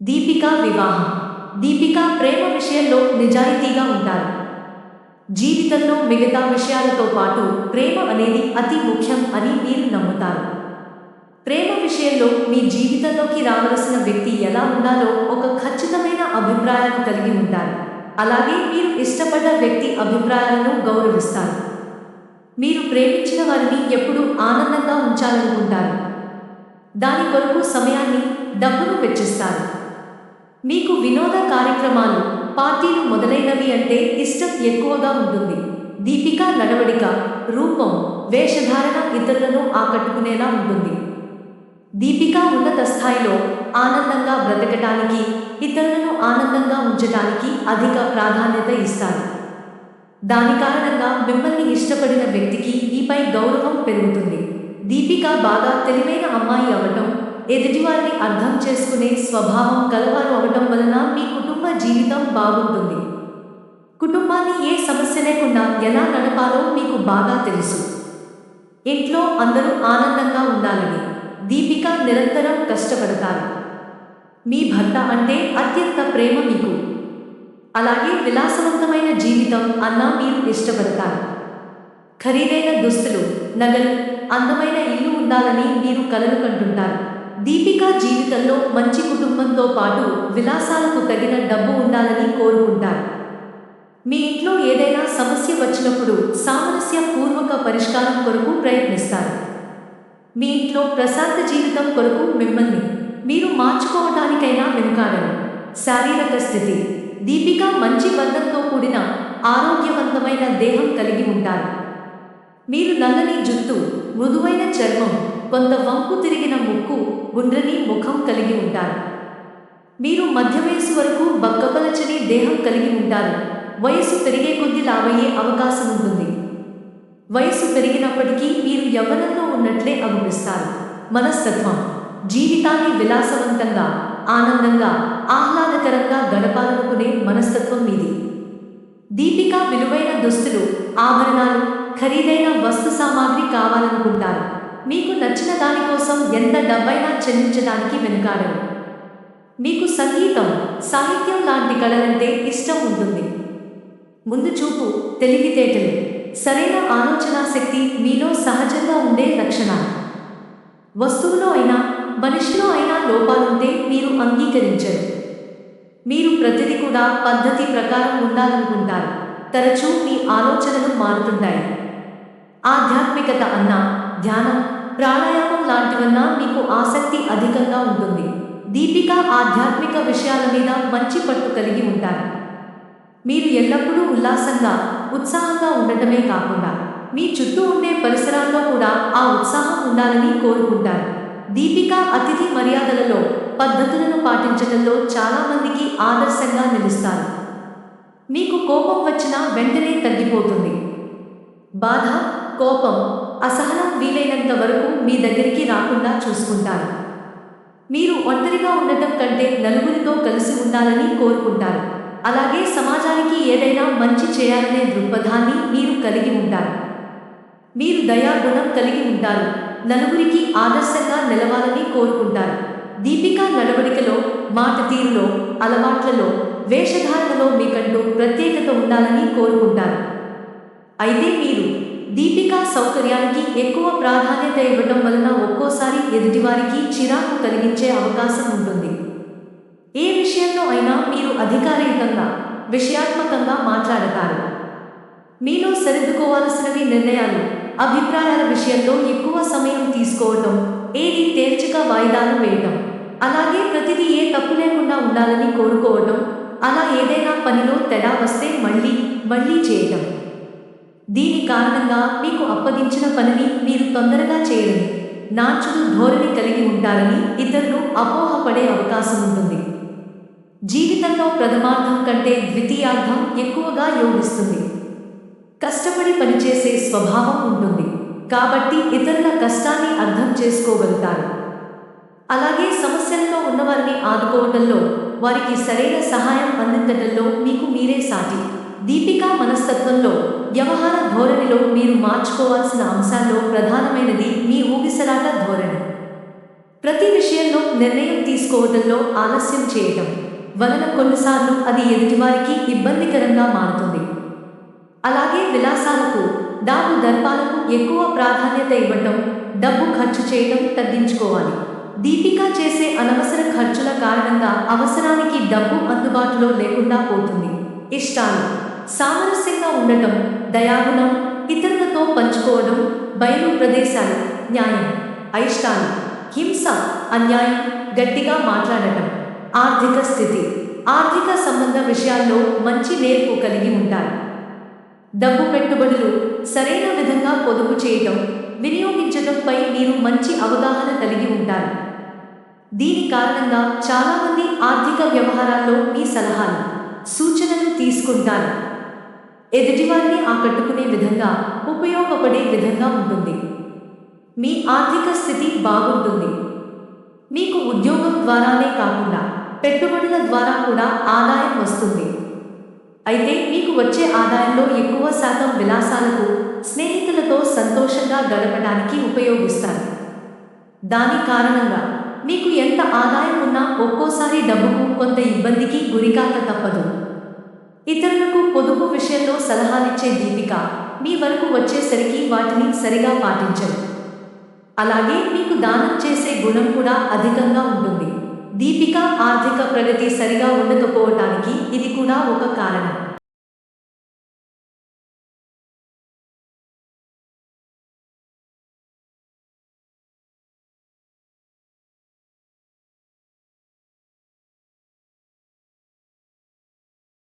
దీపిక వివాహం. దీపిక ప్రేమ విషయంలో నిజాయితీగా ఉంటారు. జీవితంలో మిగతా విషయాలతో పాటు ప్రేమ అనేది అతి ముఖ్యం అని మీరు నమ్ముతారు. ప్రేమ విషయంలో మీ జీవితంలోకి రావలసిన వ్యక్తి ఎలా ఉండాలో ఒక ఖచ్చితమైన అభిప్రాయాన్ని కలిగి ఉంటారు. అలాగే మీరు ఇష్టపడ్డ వ్యక్తి అభిప్రాయాలను గౌరవిస్తారు. మీరు ప్రేమించిన వారిని ఎప్పుడూ ఆనందంగా ఉంచాలనుకుంటారు. దాని కొరకు సమయాన్ని, డబ్బును వెచ్చిస్తారు. మీకు వినోద కార్యక్రమాలు, పార్టీలు మొదలైనవి అంటే ఇష్టం ఎక్కువగా ఉంటుంది. దీపిక నడవడిక, రూపం, వేషధారణ ఇతరులను ఆకట్టుకునేలా ఉంటుంది. దీపిక ఉన్నత స్థాయిలో ఆనందంగా బ్రతకటానికి, ఇతరులను ఆనందంగా ఉంచటానికి అధిక ప్రాధాన్యత ఇస్తారు. దాని కారణంగా మిమ్మల్ని ఇష్టపడిన వ్యక్తికి మీపై గౌరవం పెరుగుతుంది. దీపిక బాగా తెలివైన అమ్మాయి అవటం, ఎదుటివారిని అర్థం చేసుకునే స్వభావం కలవారు అవటం వలన మీ కుటుంబ జీవితం బాగుంటుంది. కుటుంబాన్ని ఏ సమస్య లేకుండా ఎలా నడపాలో మీకు బాగా తెలుసు. ఇంట్లో అందరూ ఆనందంగా ఉండాలని దీపిక నిరంతరం కష్టపడతారు. మీ భర్త అంటే అత్యంత ప్రేమ మీకు. అలాగే విలాసవంతమైన జీవితం అన్నా మీరు ఇష్టపడతారు. ఖరీదైన దుస్తులు, నగలు, అందమైన ఇల్లు ఉండాలని మీరు కలలు కంటుంటారు. దీపిక జీవితంలో మంచి కుటుంబంతో పాటు విలాసాలకు తగిన డబ్బు ఉండాలని కోరుకుంటారు. మీ ఇంట్లో ఏదైనా సమస్య వచ్చినప్పుడు సామరస్య పూర్వక పరిష్కారం కొరకు ప్రయత్నిస్తారు. మీ ఇంట్లో ప్రశాంత జీవితం కొరకు మిమ్మల్ని మీరు మార్చుకోవటానికైనా వెనుకాడరు. శారీరక స్థితి. దీపిక మంచి వర్ణంతో కూడిన ఆరోగ్యవంతమైన దేహం కలిగి ఉంటారు. మీరు నల్లని జుట్టు, మృదువైన చర్మం, కొంత వంపు తిరిగిన ముక్కు, గుండ్రని ముఖం కలిగి ఉంటారు. మీరు మధ్య వయసు వరకు బక్కపలచని దేహం కలిగి ఉంటారు. వయసు పెరిగే కొద్దీ లావయ్యే అవకాశం ఉంటుంది. వయసు పెరిగినప్పటికీ మీరు యవ్వనంలో ఉన్నట్లే అనిపిస్తారు. మనస్తత్వం. జీవితాన్ని విలాసవంతంగా, ఆనందంగా, ఆహ్లాదకరంగా గడపాలనుకునే మనస్తత్వం మీది. దీపిక విలువైన దుస్తులు, ఆభరణాలు, ఖరీదైన వస్తు సామాగ్రి కావాలనుకుంటారు. మీకు నచ్చిన దానికోసం ఎంత డబ్బైనా చెల్లించడానికి వెనుకాడరు. మీకు సంగీతం, సాహిత్యం లాంటి కళలంటే ఇష్టం ఉంటుంది. ముందు చూపు, తెలివితేటలు, సరైన ఆలోచనా శక్తి మీలో సహజంగా ఉండే లక్షణాలు. వస్తువులో అయినా, మనిషిలో అయినా లోపాలుంటే మీరు అంగీకరించరు. మీరు ప్రతిదీ కూడా పద్ధతి ప్రకారం ఉండాలనుకుంటారు. తరచూ మీ ఆలోచనలు మారుతుంటాయి. ఆధ్యాత్మికత అన్నా, ధ్యానం, ప్రాణాయామం లాంటివన్నా మీకు ఆసక్తి అధికంగా ఉంటుంది. దీపిక ఆధ్యాత్మిక విషయాల మీద మంచి పట్టు కలిగి ఉంటారు. మీరు ఎల్లప్పుడూ ఉల్లాసంగా, ఉత్సాహంగా ఉండటమే కాకుండా మీ చుట్టూ ఉండే పరిసరాల్లో కూడా ఆ ఉత్సాహం ఉండాలని కోరుకుంటారు. దీపిక అతిథి మర్యాదలలో, పద్ధతులను పాటించడంలో చాలామందికి ఆదర్శంగా నిలుస్తారు. మీకు కోపం వచ్చినా వెంటనే తగ్గిపోతుంది. బాధ, కోపం, అసహనం వీలైనంత వరకు మీ దగ్గరికి రాకుండా చూసుకుంటారు. మీరు ఒంటరిగా ఉండటం కంటే నలుగురితో కలిసి ఉండాలని కోరుకుంటారు. అలాగే సమాజానికి ఏదైనా మంచి చేయాలనే దృక్పథాన్ని మీరు కలిగి ఉంటారు. మీరు దయాగుణం కలిగి ఉంటారు. నలుగురికి ఆదర్శంగా నిలవాలని కోరుకుంటారు. దీపిక నడవడికలో, మాట తీరులో, అలవాట్లలో, వేషధారణలో మీకంటూ ప్రత్యేకత ఉండాలని కోరుకుంటారు. అయితే మీరు దీపిక సౌకర్యానికి ఎక్కువ ప్రాధాన్యత ఇవ్వటం వలన ఒక్కోసారి ఎదుటివారికి చిరాకు కలిగించే అవకాశం ఉంటుంది. ఏ విషయంలో అయినా మీరు అధికారయుతంగా, విషయాత్మకంగా మాట్లాడతారు. మీలో సరిదిద్దుకోవాల్సినవి నిర్ణయాలు, అభిప్రాయాల విషయంలో ఎక్కువ సమయం తీసుకోవటం, ఏది తేల్చక వాయిదాలు వేయటం, అలాగే ప్రతిదీ ఏ తప్పు లేకుండా ఉండాలని కోరుకోవటం, అలా ఏదైనా పనిలో తేడా వస్తే మళ్ళీ చేయటం. దీని కారణంగా మీకు అప్పగించిన పనిని మీరు తొందరగా చేయరని, నాచుడు ధోరణి కలిగి ఉంటారని ఇతరులు అపోహపడే అవకాశం ఉంటుంది. జీవితంలో ప్రథమార్థం కంటే ద్వితీయార్థం ఎక్కువగా యోగిస్తుంది. కష్టపడి పనిచేసే స్వభావం ఉంటుంది. కాబట్టి ఇతరుల కష్టాన్ని అర్థం చేసుకోగలుగుతారు. అలాగే సమస్యలలో ఉన్నవారిని ఆదుకోవటంలో, వారికి సరైన సహాయం అందించడంలో మీకు మీరే సాటి. దీపిక మనస్తత్వంలో, వ్యవహార ధోరణిలో మీరు మార్చుకోవాల్సిన అంశాల్లో ప్రధానమైనది మీ ఊగిసలాట ధోరణి. ప్రతి విషయంలో నిర్ణయం తీసుకోవడంలో ఆలస్యం చేయటం వలన కొన్నిసార్లు అది ఎదుటివారికి ఇబ్బందికరంగా మారుతుంది. అలాగే విలాసాలకు, డాబు దర్పాలకు ఎక్కువ ప్రాధాన్యత ఇవ్వటం, డబ్బు ఖర్చు చేయడం తగ్గించుకోవాలి. దీపిక చేసే అనవసర ఖర్చుల కారణంగా అవసరానికి డబ్బు అందుబాటులో లేకుండా పోతుంది. ఇష్టాలు: సామరస్యంగా ఉండటం, దయాగుణం, ఇతరులతో పంచుకోవడం, బయలు ప్రదేశాలు, న్యాయం. అయిష్టాలు: హింస, అన్యాయం, గట్టిగా మాట్లాడటం. ఆర్థిక స్థితి: ఆర్థిక సంబంధ విషయాల్లో మంచి నేర్పు కలిగి ఉంటారు. డబ్బు పెట్టుబడులు సరైన విధంగా పొదుపు చేయటం, వినియోగించడంపై మీరు మంచి అవగాహన కలిగి ఉంటారు. దీని కారణంగా చాలామంది ఆర్థిక వ్యవహారాల్లో మీ సలహాలు, సూచనలు తీసుకుంటారు. ఎదుటివారిని ఆకట్టుకునే విధంగా, ఉపయోగపడే విధంగా ఉంటుంది. మీ ఆర్థిక స్థితి బాగుంటుంది. మీకు ఉద్యోగం ద్వారానే కాకుండా పెట్టుబడుల ద్వారా కూడా ఆదాయం వస్తుంది. అయితే మీకు వచ్చే ఆదాయంలో ఎక్కువ శాతం విలాసాలకు, స్నేహితులతో సంతోషంగా గడపడానికి ఉపయోగిస్తారు. దాని కారణంగా మీకు ఎంత ఆదాయం ఉన్నా ఒక్కోసారి డబ్బుకు కొంత ఇబ్బందికి గురికాక తప్పదు. ఇతరులకు పొదుపు విషయంలో సలహాలిచ్చే దీపిక మీ వరకు వచ్చేసరికి వాటిని సరిగా పాటించరు. అలాగే మీకు దానం చేసే గుణం కూడా అధికంగా ఉంటుంది. దీపిక ఆర్థిక ప్రగతి సరిగా ఉండకపోవటానికి ఇది కూడా ఒక కారణం.